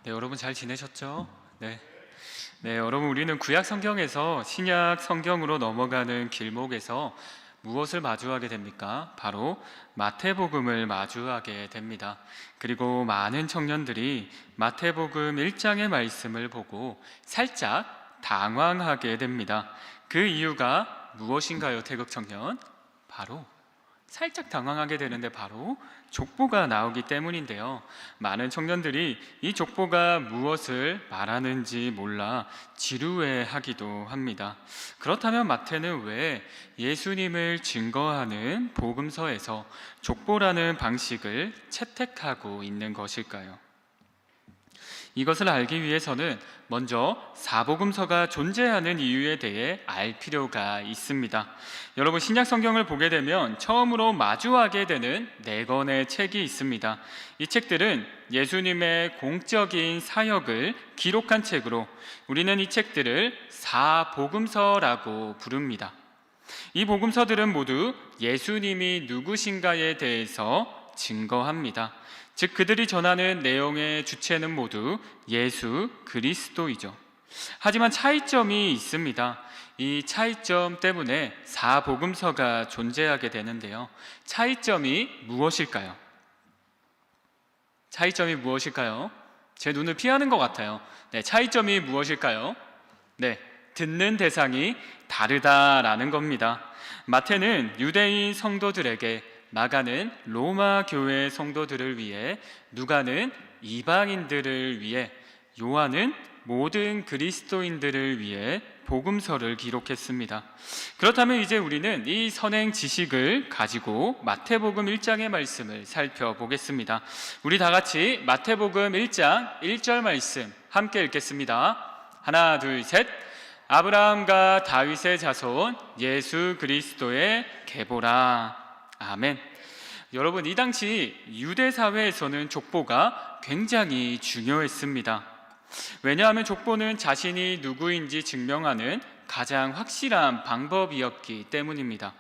네, 여러분 잘 지내셨죠? 네. 네, 여러분 우리는 구약 성경에서 신약 성경으로 넘어가는 길목에서 무엇을 마주하게 됩니까? 바로 마태복음을 마주하게 됩니다. 그리고 많은 청년들이 마태복음 1장의 말씀을 보고 살짝 당황하게 됩니다. 그 이유가 무엇인가요, 태극 청년? 바로 살짝 당황하게 되는데 바로 족보가 나오기 때문인데요. 많은 청년들이 이 족보가 무엇을 말하는지 몰라 지루해하기도 합니다. 그렇다면 마태는 왜 예수님을 증거하는 복음서에서 족보라는 방식을 채택하고 있는 것일까요? 이것을 알기 위해서는 먼저 사복음서가 존재하는 이유에 대해 알 필요가 있습니다. 여러분, 신약 성경을 보게 되면 처음으로 마주하게 되는 4권의 책이 있습니다. 이 책들은 예수님의 공적인 사역을 기록한 책으로 우리는 이 책들을 사복음서라고 부릅니다. 이 복음서들은 모두 예수님이 누구신가에 대해서 증거합니다. 즉 그들이 전하는 내용의 주체는 모두 예수 그리스도이죠. 하지만 차이점이 있습니다. 이 차이점 때문에 사복음서가 존재하게 되는데요. 차이점이 무엇일까요? 차이점이 무엇일까요? 제 눈을 피하는 것 같아요. 네, 차이점이 무엇일까요? 네, 듣는 대상이 다르다라는 겁니다. 마태는 유대인 성도들에게, 마가는 로마 교회 성도들을 위해, 누가는 이방인들을 위해, 요한은 모든 그리스도인들을 위해 복음서를 기록했습니다. 그렇다면 이제 우리는 이 선행 지식을 가지고 마태복음 1장의 말씀을 살펴보겠습니다. 우리 다 같이 마태복음 1장 1절 말씀 함께 읽겠습니다. 하나, 둘, 셋. 아브라함과 다윗의 자손 예수 그리스도의 계보라. 아멘. 여러분, 이 당시 유대 사회에서는 족보가 굉장히 중요했습니다. 왜냐하면 족보는 자신이 누구인지 증명하는 가장 확실한 방법이었기 때문입니다.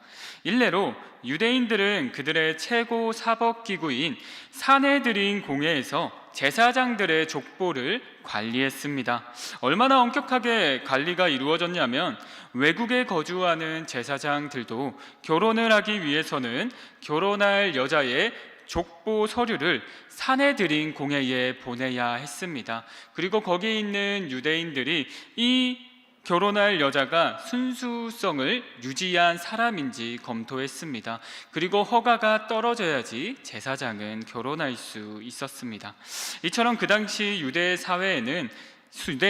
일례로 유대인들은 그들의 최고 사법기구인 산헤드린 공회에서 제사장들의 족보를 관리했습니다. 얼마나 엄격하게 관리가 이루어졌냐면 외국에 거주하는 제사장들도 결혼을 하기 위해서는 결혼할 여자의 족보 서류를 산헤드린 공회에 보내야 했습니다. 그리고 거기 있는 유대인들이 이 결혼할 여자가 순수성을 유지한 사람인지 검토했습니다. 그리고 허가가 떨어져야지 제사장은 결혼할 수 있었습니다. 이처럼 그 당시 유대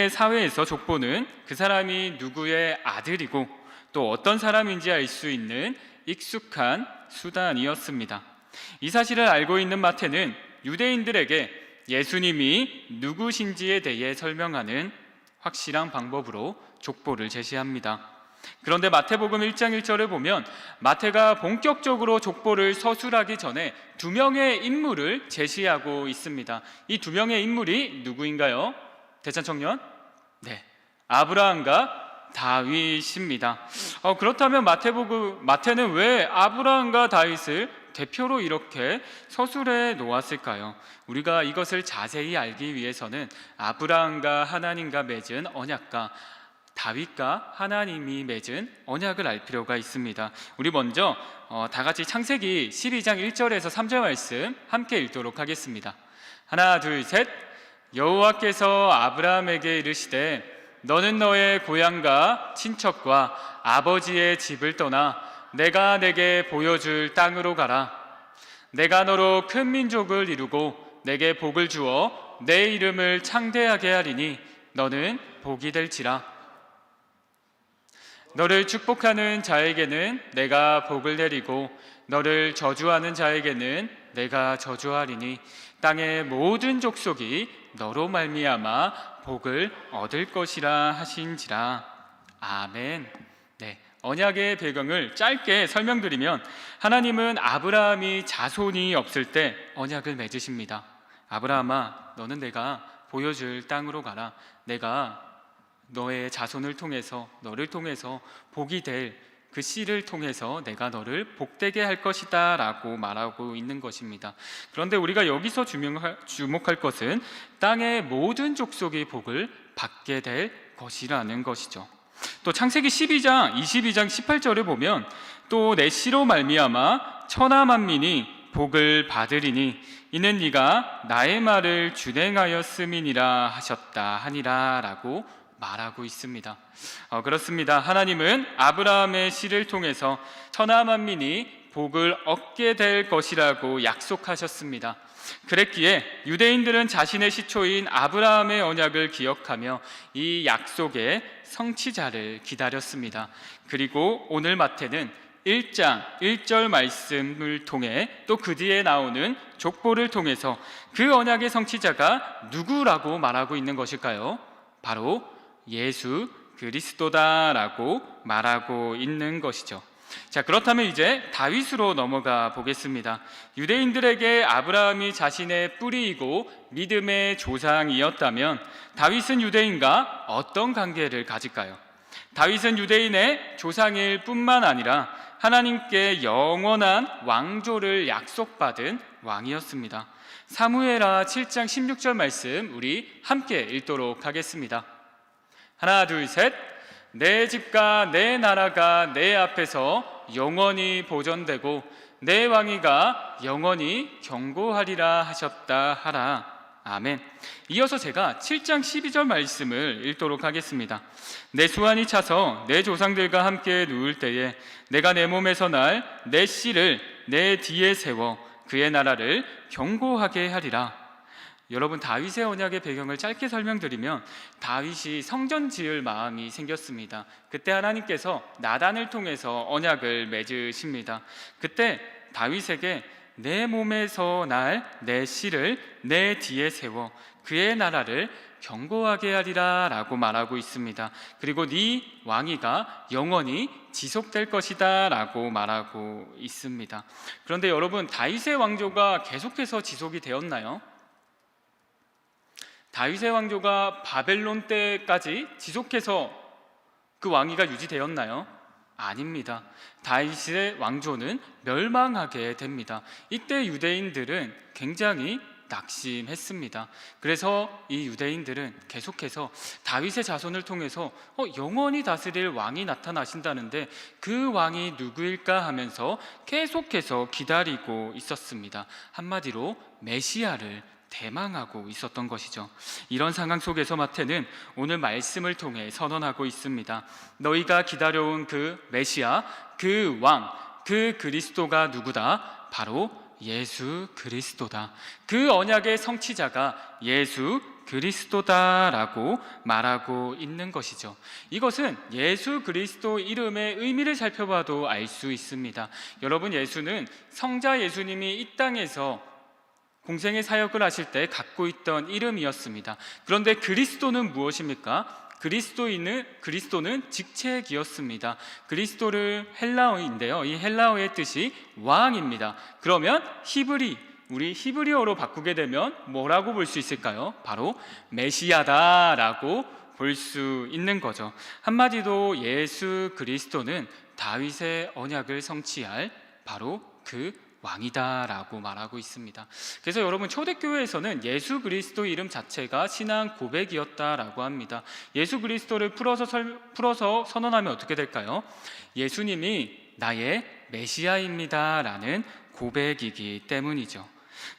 사회에서 족보는 그 사람이 누구의 아들이고 또 어떤 사람인지 알 수 있는 익숙한 수단이었습니다. 이 사실을 알고 있는 마태는 유대인들에게 예수님이 누구신지에 대해 설명하는 확실한 방법으로 족보를 제시합니다. 그런데 마태복음 1장 1절을 보면 마태가 본격적으로 족보를 서술하기 전에 2명의 인물을 제시하고 있습니다. 이 2명의 인물이 누구인가요? 대찬청년? 네, 아브라함과 다윗입니다. 그렇다면 마태는 왜 아브라함과 다윗을 대표로 이렇게 서술해 놓았을까요? 우리가 이것을 자세히 알기 위해서는 아브라함과 하나님과 맺은 언약과 다윗과 하나님이 맺은 언약을 알 필요가 있습니다. 우리 먼저 다 같이 창세기 12장 1절에서 3절 말씀 함께 읽도록 하겠습니다. 하나, 둘, 셋. 여호와께서 아브라함에게 이르시되 너는 너의 고향과 친척과 아버지의 집을 떠나 내가 내게 보여줄 땅으로 가라. 내가 너로 큰 민족을 이루고 내게 복을 주어 내 이름을 창대하게 하리니 너는 복이 될지라. 너를 축복하는 자에게는 내가 복을 내리고 너를 저주하는 자에게는 내가 저주하리니 땅의 모든 족속이 너로 말미암아 복을 얻을 것이라 하신지라. 아멘. 네, 언약의 배경을 짧게 설명드리면 하나님은 아브라함이 자손이 없을 때 언약을 맺으십니다. 아브라함아, 너는 내가 보여줄 땅으로 가라. 내가 너의 자손을 통해서, 너를 통해서 복이 될 그 씨를 통해서 내가 너를 복되게 할 것이다 라고 말하고 있는 것입니다. 그런데 우리가 여기서 주목할 것은 땅의 모든 족속이 복을 받게 될 것이라는 것이죠. 또 창세기 12장 22장 18절을 보면 또 내 씨로 말미암아 천하 만민이 복을 받으리니 이는 네가 나의 말을 준행하였음이니라 하셨다 하니라 라고 말하고 있습니다. 그렇습니다. 하나님은 아브라함의 씨를 통해서 천하 만민이 복을 얻게 될 것이라고 약속하셨습니다. 그랬기에 유대인들은 자신의 시초인 아브라함의 언약을 기억하며 이 약속의 성취자를 기다렸습니다. 그리고 오늘 마태는 1장 1절 말씀을 통해 또 그 뒤에 나오는 족보를 통해서 그 언약의 성취자가 누구라고 말하고 있는 것일까요? 바로 예수 그리스도다라고 말하고 있는 것이죠. 자, 그렇다면 이제 다윗으로 넘어가 보겠습니다. 유대인들에게 아브라함이 자신의 뿌리이고 믿음의 조상이었다면 다윗은 유대인과 어떤 관계를 가질까요? 다윗은 유대인의 조상일 뿐만 아니라 하나님께 영원한 왕조를 약속받은 왕이었습니다. 사무엘하 7장 16절 말씀 우리 함께 읽도록 하겠습니다. 하나 둘 셋. 내 집과 내 나라가 내 앞에서 영원히 보존되고 내 왕위가 영원히 경고하리라 하셨다 하라. 아멘. 이어서 제가 7장 12절 말씀을 읽도록 하겠습니다. 내 수완이 차서 내 조상들과 함께 누울 때에 내가 내 몸에서 날 내 씨를 내 뒤에 세워 그의 나라를 경고하게 하리라. 여러분, 다윗의 언약의 배경을 짧게 설명드리면 다윗이 성전 지을 마음이 생겼습니다. 그때 하나님께서 나단을 통해서 언약을 맺으십니다. 그때 다윗에게 내 몸에서 날 내 씨를 내 뒤에 세워 그의 나라를 경고하게 하리라 라고 말하고 있습니다. 그리고 네 왕위가 영원히 지속될 것이다 라고 말하고 있습니다. 그런데 여러분, 다윗의 왕조가 계속해서 지속이 되었나요? 다윗의 왕조가 바벨론 때까지 지속해서 그 왕위가 유지되었나요? 아닙니다. 다윗의 왕조는 멸망하게 됩니다. 이때 유대인들은 굉장히 낙심했습니다. 그래서 이 유대인들은 계속해서 다윗의 자손을 통해서 영원히 다스릴 왕이 나타나신다는데 그 왕이 누구일까 하면서 계속해서 기다리고 있었습니다. 한마디로 메시아를 대망하고 있었던 것이죠. 이런 상황 속에서 마태는 오늘 말씀을 통해 선언하고 있습니다. 너희가 기다려온 그 메시아, 그 왕, 그 그리스도가 누구다? 바로 예수 그리스도다. 그 언약의 성취자가 예수 그리스도다라고 말하고 있는 것이죠. 이것은 예수 그리스도 이름의 의미를 살펴봐도 알 수 있습니다. 여러분, 예수는 성자 예수님이 이 땅에서 공생의 사역을 하실 때 갖고 있던 이름이었습니다. 그런데 그리스도는 무엇입니까? 그리스도는 직책이었습니다. 그리스도를 헬라어인데요, 이 헬라어의 뜻이 왕입니다. 그러면 우리 히브리어로 바꾸게 되면 뭐라고 볼 수 있을까요? 바로 메시아다라고 볼 수 있는 거죠. 한마디로 예수 그리스도는 다윗의 언약을 성취할 바로 그 왕이다라고 말하고 있습니다. 그래서 여러분, 초대교회에서는 예수 그리스도 이름 자체가 신앙 고백이었다라고 합니다. 예수 그리스도를 풀어서 선언하면 어떻게 될까요? 예수님이 나의 메시아입니다라는 고백이기 때문이죠.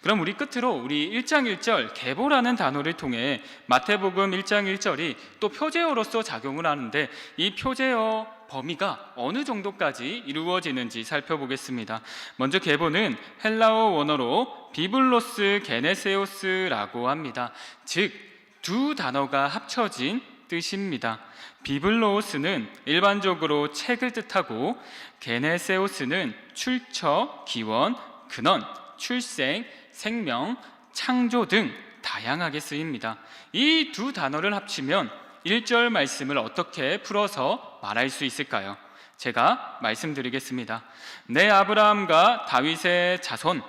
그럼 우리 끝으로 우리 1장 1절 계보라는 단어를 통해 마태복음 1장 1절이 또 표제어로서 작용을 하는데 이 표제어 범위가 어느 정도까지 이루어지는지 살펴보겠습니다. 먼저 계보는 헬라어 원어로 비블로스 게네세오스라고 합니다. 즉, 두 단어가 합쳐진 뜻입니다. 비블로스는 일반적으로 책을 뜻하고 게네세오스는 출처, 기원, 근원, 출생, 생명, 창조 등 다양하게 쓰입니다. 이 두 단어를 합치면 1절 말씀을 어떻게 풀어서 말할 수 있을까요? 제가 말씀드리겠습니다. 내 아브라함과 다윗의 자손,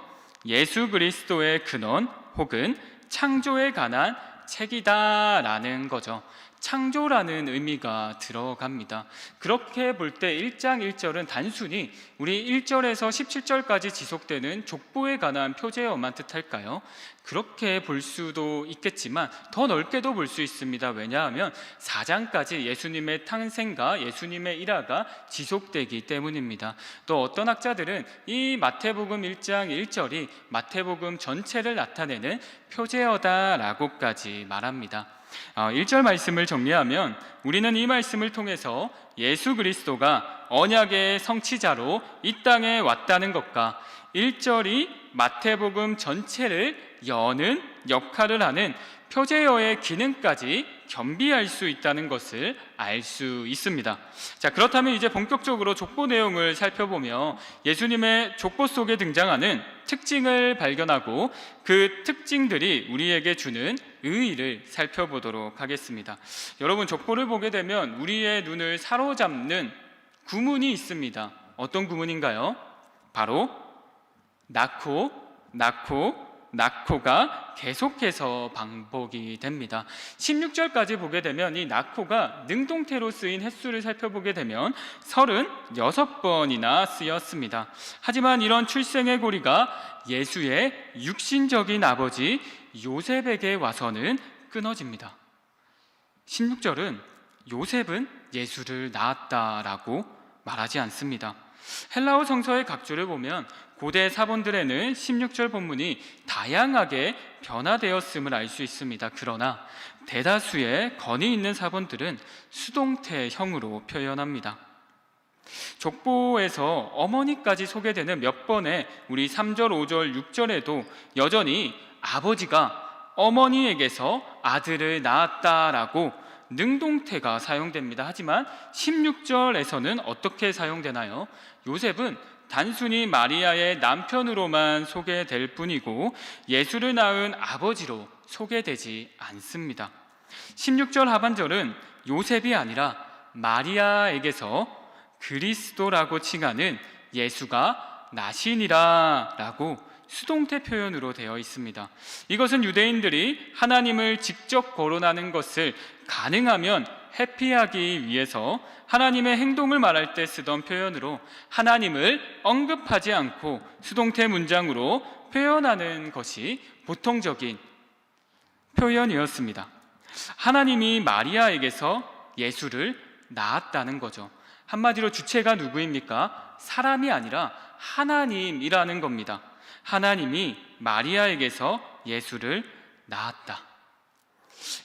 예수 그리스도의 근원 혹은 창조에 관한 책이다라는 거죠. 창조라는 의미가 들어갑니다. 그렇게 볼 때 1장 1절은 단순히 우리 1절에서 17절까지 지속되는 족보에 관한 표제어만 뜻할까요? 그렇게 볼 수도 있겠지만 더 넓게도 볼 수 있습니다. 왜냐하면 4장까지 예수님의 탄생과 예수님의 일화가 지속되기 때문입니다. 또 어떤 학자들은 이 마태복음 1장 1절이 마태복음 전체를 나타내는 표제어다라고까지 말합니다. 1절 말씀을 정리하면 우리는 이 말씀을 통해서 예수 그리스도가 언약의 성취자로 이 땅에 왔다는 것과 1절이 마태복음 전체를 여는 역할을 하는 표제어의 기능까지 겸비할 수 있다는 것을 알 수 있습니다. 자, 그렇다면 이제 본격적으로 족보 내용을 살펴보며 예수님의 족보 속에 등장하는 특징을 발견하고 그 특징들이 우리에게 주는 의의를 살펴보도록 하겠습니다. 여러분, 족보를 보게 되면 우리의 눈을 사로잡는 구문이 있습니다. 어떤 구문인가요? 바로 낳고, 낳고, 낳고가 계속해서 반복이 됩니다. 16절까지 보게 되면 이 낳고가 능동태로 쓰인 횟수를 살펴보게 되면 36번이나 쓰였습니다. 하지만 이런 출생의 고리가 예수의 육신적인 아버지 요셉에게 와서는 끊어집니다. 16절은 요셉은 예수를 낳았다라고 말하지 않습니다. 헬라어 성서의 각조를 보면 고대 사본들에는 16절 본문이 다양하게 변화되었음을 알 수 있습니다. 그러나 대다수의 건의 있는 사본들은 수동태형으로 표현합니다. 족보에서 어머니까지 소개되는 몇 번의 우리 3절, 5절, 6절에도 여전히 아버지가 어머니에게서 아들을 낳았다라고 능동태가 사용됩니다. 하지만 16절에서는 어떻게 사용되나요? 요셉은 단순히 마리아의 남편으로만 소개될 뿐이고 예수를 낳은 아버지로 소개되지 않습니다. 16절 하반절은 요셉이 아니라 마리아에게서 그리스도라고 칭하는 예수가 나시니라 라고 수동태 표현으로 되어 있습니다. 이것은 유대인들이 하나님을 직접 거론하는 것을 가능하면 회피하기 위해서 하나님의 행동을 말할 때 쓰던 표현으로 하나님을 언급하지 않고 수동태 문장으로 표현하는 것이 보통적인 표현이었습니다. 하나님이 마리아에게서 예수를 낳았다는 거죠. 한마디로 주체가 누구입니까? 사람이 아니라 하나님이라는 겁니다. 하나님이 마리아에게서 예수를 낳았다.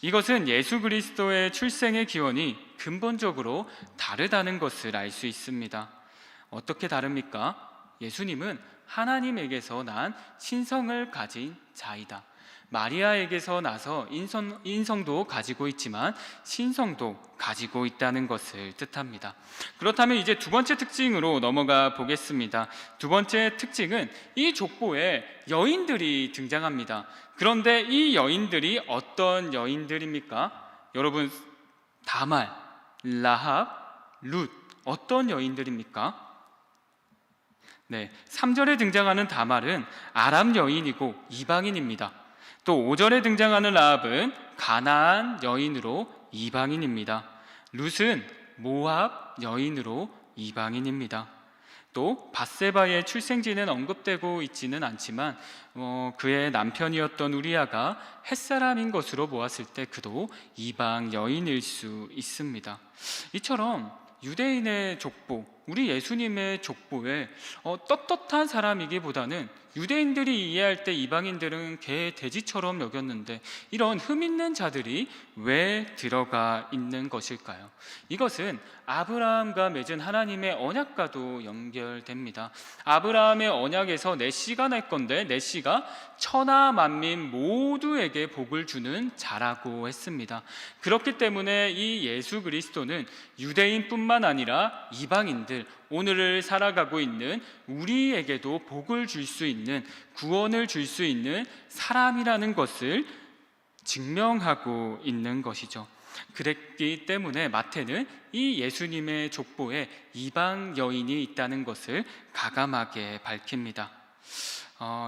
이것은 예수 그리스도의 출생의 기원이 근본적으로 다르다는 것을 알 수 있습니다. 어떻게 다릅니까? 예수님은 하나님에게서 난 신성을 가진 자이다. 마리아에게서 나서 인성도 가지고 있지만 신성도 가지고 있다는 것을 뜻합니다. 그렇다면 이제 두 번째 특징으로 넘어가 보겠습니다. 두 번째 특징은 이 족보에 여인들이 등장합니다. 그런데 이 여인들이 어떤 여인들입니까? 여러분, 다말, 라합, 룻, 어떤 여인들입니까? 네, 3절에 등장하는 다말은 아람 여인이고 이방인입니다. 또 5절에 등장하는 라합은 가나안 여인으로 이방인입니다. 룻은 모압 여인으로 이방인입니다. 또 밧세바의 출생지는 언급되고 있지는 않지만 그의 남편이었던 우리아가 햇사람인 것으로 보았을 때 그도 이방 여인일 수 있습니다. 이처럼 유대인의 족보, 우리 예수님의 족보에 떳떳한 사람이기보다는 유대인들이 이해할 때 이방인들은 개, 돼지처럼 여겼는데 이런 흠 있는 자들이 왜 들어가 있는 것일까요? 이것은 아브라함과 맺은 하나님의 언약과도 연결됩니다. 아브라함의 언약에서 내 씨가 날 건데 내 씨가 천하 만민 모두에게 복을 주는 자라고 했습니다. 그렇기 때문에 이 예수 그리스도는 유대인뿐만 아니라 이방인들, 오늘을 살아가고 있는 우리에게도 복을 줄 수 있는, 구원을 줄 수 있는 사람이라는 것을 증명하고 있는 것이죠. 그랬기 때문에 마태는 이 예수님의 족보에 이방 여인이 있다는 것을 가감하게 밝힙니다.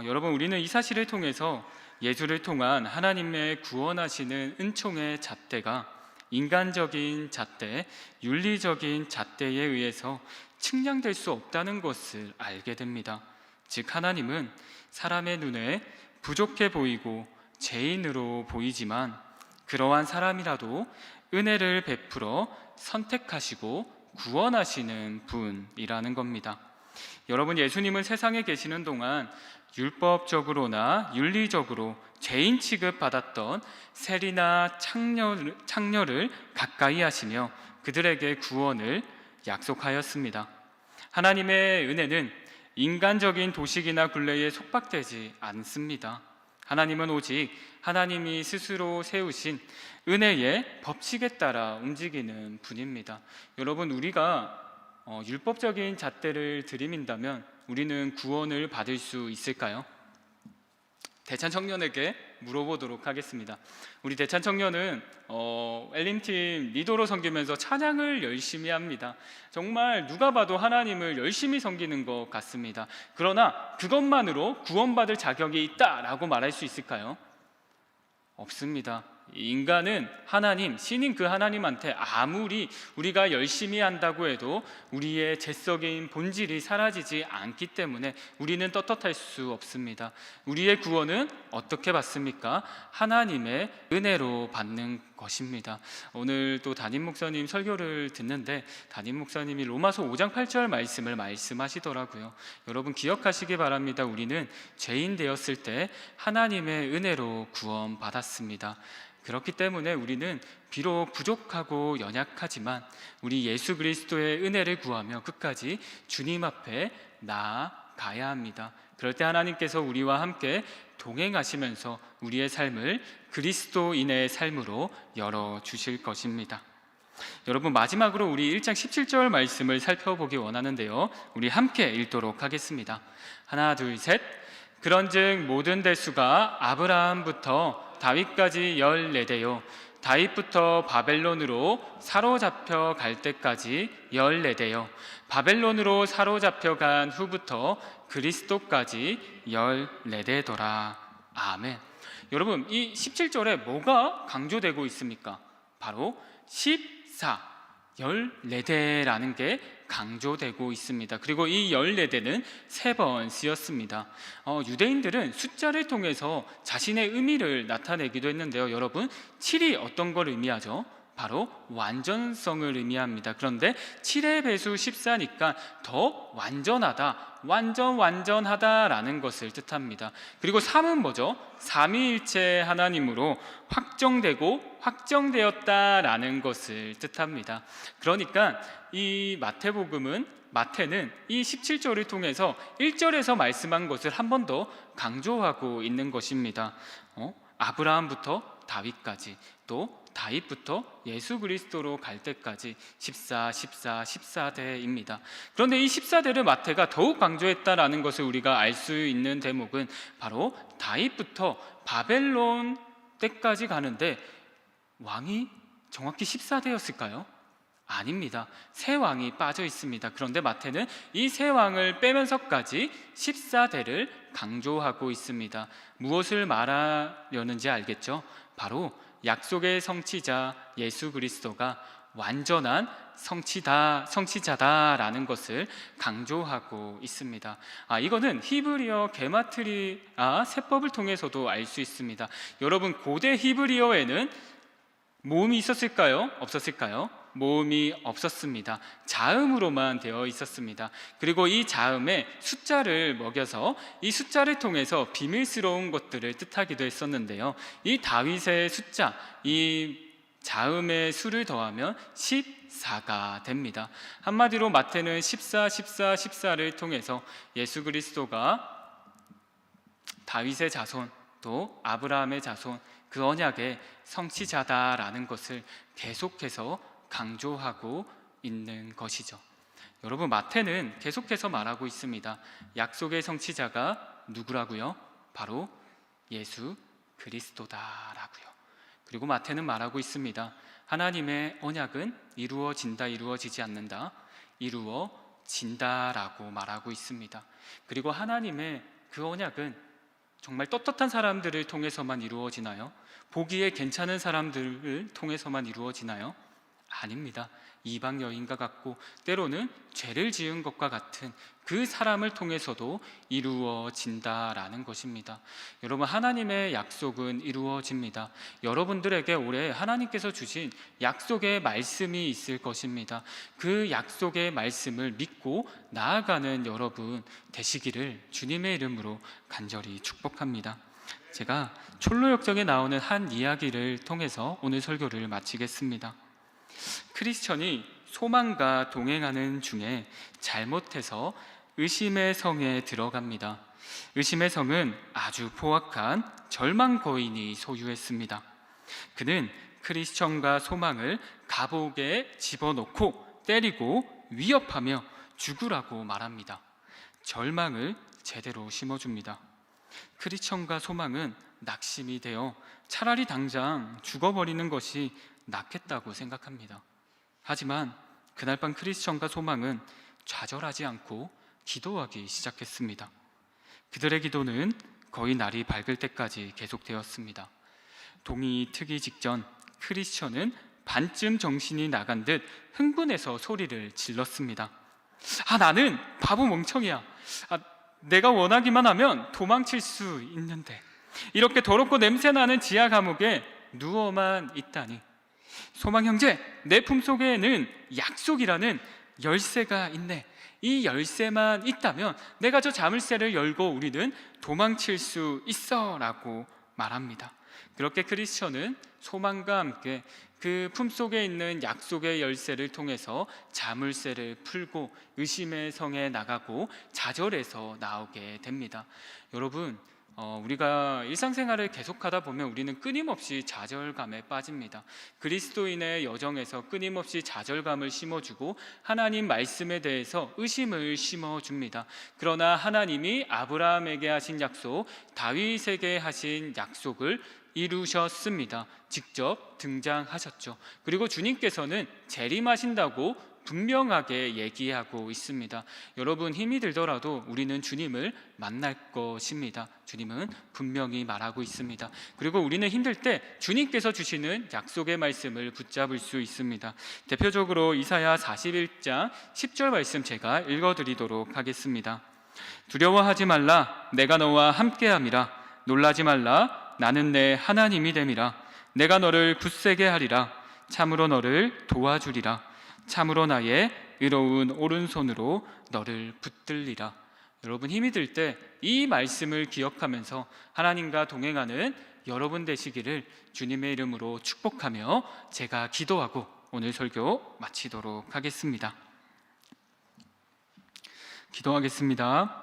여러분, 우리는 이 사실을 통해서 예수를 통한 하나님의 구원하시는 은총의 잣대가 인간적인 잣대, 윤리적인 잣대에 의해서 측량될 수 없다는 것을 알게 됩니다. 즉 하나님은 사람의 눈에 부족해 보이고 죄인으로 보이지만 그러한 사람이라도 은혜를 베풀어 선택하시고 구원하시는 분이라는 겁니다. 여러분, 예수님은 세상에 계시는 동안 율법적으로나 윤리적으로 죄인 취급받았던 세리나 창녀를 가까이 하시며 그들에게 구원을 약속하였습니다. 하나님의 은혜는 인간적인 도식이나 굴레에 속박되지 않습니다. 하나님은 오직 하나님이 스스로 세우신 은혜의 법칙에 따라 움직이는 분입니다. 여러분, 우리가 율법적인 잣대를 들이민다면 우리는 구원을 받을 수 있을까요? 대찬 청년에게 물어보도록 하겠습니다. 우리 대찬 청년은 엘림팀 리더로 섬기면서 찬양을 열심히 합니다. 정말 누가 봐도 하나님을 열심히 섬기는 것 같습니다. 그러나 그것만으로 구원받을 자격이 있다라고 말할 수 있을까요? 없습니다. 인간은 하나님, 신인 그 하나님한테 아무리 우리가 열심히 한다고 해도 우리의 죄성인 본질이 사라지지 않기 때문에 우리는 떳떳할 수 없습니다. 우리의 구원은 어떻게 받습니까? 하나님의 은혜로 받는 것입니다. 오늘 또 담임 목사님 설교를 듣는데 담임 목사님이 로마서 5장 8절 말씀을 말씀하시더라고요. 여러분 기억하시기 바랍니다. 우리는 죄인 되었을 때 하나님의 은혜로 구원받았습니다. 그렇기 때문에 우리는 비록 부족하고 연약하지만 우리 예수 그리스도의 은혜를 구하며 끝까지 주님 앞에 나아가야 합니다. 그럴 때 하나님께서 우리와 함께 동행하시면서 우리의 삶을 그리스도인의 삶으로 열어주실 것입니다. 여러분, 마지막으로 우리 1장 17절 말씀을 살펴보기 원하는데요, 우리 함께 읽도록 하겠습니다. 하나 둘 셋. 그런즉 모든 대수가 아브라함부터 다윗까지 14대요 다윗부터 바벨론으로 사로잡혀 갈 때까지 14대요 바벨론으로 사로잡혀 간 후부터 그리스도까지 14대더라. 아멘. 여러분, 이 17절에 뭐가 강조되고 있습니까? 바로 14대라는 게 강조되고 있습니다. 그리고 이 14대는 3번 쓰였습니다. 유대인들은 숫자를 통해서 자신의 의미를 나타내기도 했는데요. 여러분, 7이 어떤 걸 의미하죠? 바로 완전성을 의미합니다. 그런데 7의 배수 14니까 더 완전하다, 완전하다라는 것을 뜻합니다. 그리고 3은 뭐죠? 삼위일체 하나님으로 확정되고 확정되었다라는 것을 뜻합니다. 그러니까 이 마태는 이 17절을 통해서 1절에서 말씀한 것을 한 번 더 강조하고 있는 것입니다. 아브라함부터 다윗까지, 또 다윗부터 예수 그리스도로 갈 때까지 14대입니다. 그런데 이 14대를 마태가 더욱 강조했다라는 것을 우리가 알 수 있는 대목은 바로 다윗부터 바벨론 때까지 가는데 왕이 정확히 14대였을까요? 아닙니다. 세 왕이 빠져 있습니다. 그런데 마태는 이 세 왕을 빼면서까지 14대를 강조하고 있습니다. 무엇을 말하려는지 알겠죠? 바로 약속의 성취자 예수 그리스도가 완전한 성취자다라는 것을 강조하고 있습니다. 이거는 히브리어 게마트리아 세법을 통해서도 알 수 있습니다. 여러분, 고대 히브리어에는 모음이 있었을까요? 없었을까요? 모음이 없었습니다. 자음으로만 되어 있었습니다. 그리고 이 자음에 숫자를 먹여서 이 숫자를 통해서 비밀스러운 것들을 뜻하기도 했었는데요, 이 다윗의 숫자, 이 자음의 수를 더하면 14가 됩니다. 한마디로 마태는 14를 통해서 예수 그리스도가 다윗의 자손, 또 아브라함의 자손, 그 언약의 성취자다라는 것을 계속해서 강조하고 있는 것이죠. 여러분, 마태는 계속해서 말하고 있습니다. 약속의 성취자가 누구라고요? 바로 예수 그리스도다라고요. 그리고 마태는 말하고 있습니다. 하나님의 언약은 이루어진다, 이루어지지 않는다, 이루어진다라고 말하고 있습니다. 그리고 하나님의 그 언약은 정말 떳떳한 사람들을 통해서만 이루어지나요? 보기에 괜찮은 사람들을 통해서만 이루어지나요? 아닙니다. 이방 여인과 같고 때로는 죄를 지은 것과 같은 그 사람을 통해서도 이루어진다라는 것입니다. 여러분, 하나님의 약속은 이루어집니다. 여러분들에게 올해 하나님께서 주신 약속의 말씀이 있을 것입니다. 그 약속의 말씀을 믿고 나아가는 여러분 되시기를 주님의 이름으로 간절히 축복합니다. 제가 촐로역정에 나오는 한 이야기를 통해서 오늘 설교를 마치겠습니다. 크리스천이 소망과 동행하는 중에 잘못해서 의심의 성에 들어갑니다. 의심의 성은 아주 포악한 절망 거인이 소유했습니다. 그는 크리스천과 소망을 감옥에 집어넣고 때리고 위협하며 죽으라고 말합니다. 절망을 제대로 심어줍니다. 크리스천과 소망은 낙심이 되어 차라리 당장 죽어버리는 것이 낫겠다고 생각합니다. 하지만 그날 밤 크리스천과 소망은 좌절하지 않고 기도하기 시작했습니다. 그들의 기도는 거의 날이 밝을 때까지 계속되었습니다. 동이 트기 직전 크리스천은 반쯤 정신이 나간 듯 흥분해서 소리를 질렀습니다. 나는 바보 멍청이야. 내가 원하기만 하면 도망칠 수 있는데 이렇게 더럽고 냄새나는 지하 감옥에 누워만 있다니. 소망 형제, 내 품속에는 약속이라는 열쇠가 있네. 이 열쇠만 있다면 내가 저 자물쇠를 열고 우리는 도망칠 수 있어 라고 말합니다. 그렇게 크리스천은 소망과 함께 그 품속에 있는 약속의 열쇠를 통해서 자물쇠를 풀고 의심의 성에 나가고 좌절해서 나오게 됩니다. 여러분, 우리가 일상생활을 계속하다 보면 우리는 끊임없이 좌절감에 빠집니다. 그리스도인의 여정에서 끊임없이 좌절감을 심어주고 하나님 말씀에 대해서 의심을 심어줍니다. 그러나 하나님이 아브라함에게 하신 약속, 다윗에게 하신 약속을 이루셨습니다. 직접 등장하셨죠. 그리고 주님께서는 재림하신다고 분명하게 얘기하고 있습니다. 여러분, 힘이 들더라도 우리는 주님을 만날 것입니다. 주님은 분명히 말하고 있습니다. 그리고 우리는 힘들 때 주님께서 주시는 약속의 말씀을 붙잡을 수 있습니다. 대표적으로 이사야 41장 10절 말씀 제가 읽어드리도록 하겠습니다. 두려워하지 말라, 내가 너와 함께함이라. 놀라지 말라, 나는 내 하나님이 됨이라. 내가 너를 굳세게 하리라. 참으로 너를 도와주리라. 참으로 나의 의로운 오른손으로 너를 붙들리라. 여러분, 힘이 들 때 이 말씀을 기억하면서 하나님과 동행하는 여러분 되시기를 주님의 이름으로 축복하며 제가 기도하고 오늘 설교 마치도록 하겠습니다. 기도하겠습니다.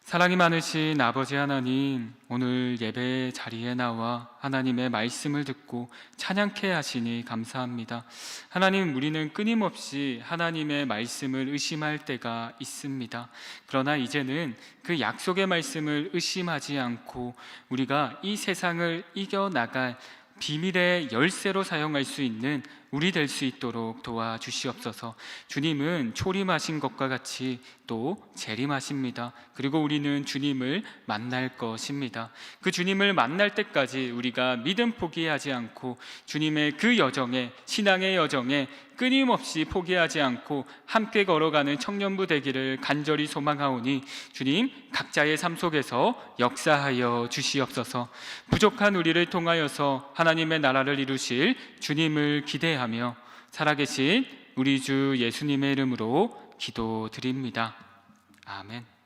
사랑이 많으신 아버지 하나님, 오늘 예배 자리에 나와 하나님의 말씀을 듣고 찬양케 하시니 감사합니다. 하나님, 우리는 끊임없이 하나님의 말씀을 의심할 때가 있습니다. 그러나 이제는 그 약속의 말씀을 의심하지 않고 우리가 이 세상을 이겨나갈 비밀의 열쇠로 사용할 수 있는 우리 될 수 있도록 도와주시옵소서. 주님은 초림하신 것과 같이 또 재림하십니다. 그리고 우리는 주님을 만날 것입니다. 그 주님을 만날 때까지 우리가 믿음 포기하지 않고 주님의 그 여정에, 신앙의 여정에 끊임없이 포기하지 않고 함께 걸어가는 청년부 되기를 간절히 소망하오니 주님, 각자의 삶 속에서 역사하여 주시옵소서. 부족한 우리를 통하여서 하나님의 나라를 이루실 주님을 기대하며 살아계신 우리 주 예수님의 이름으로 기도드립니다. 아멘.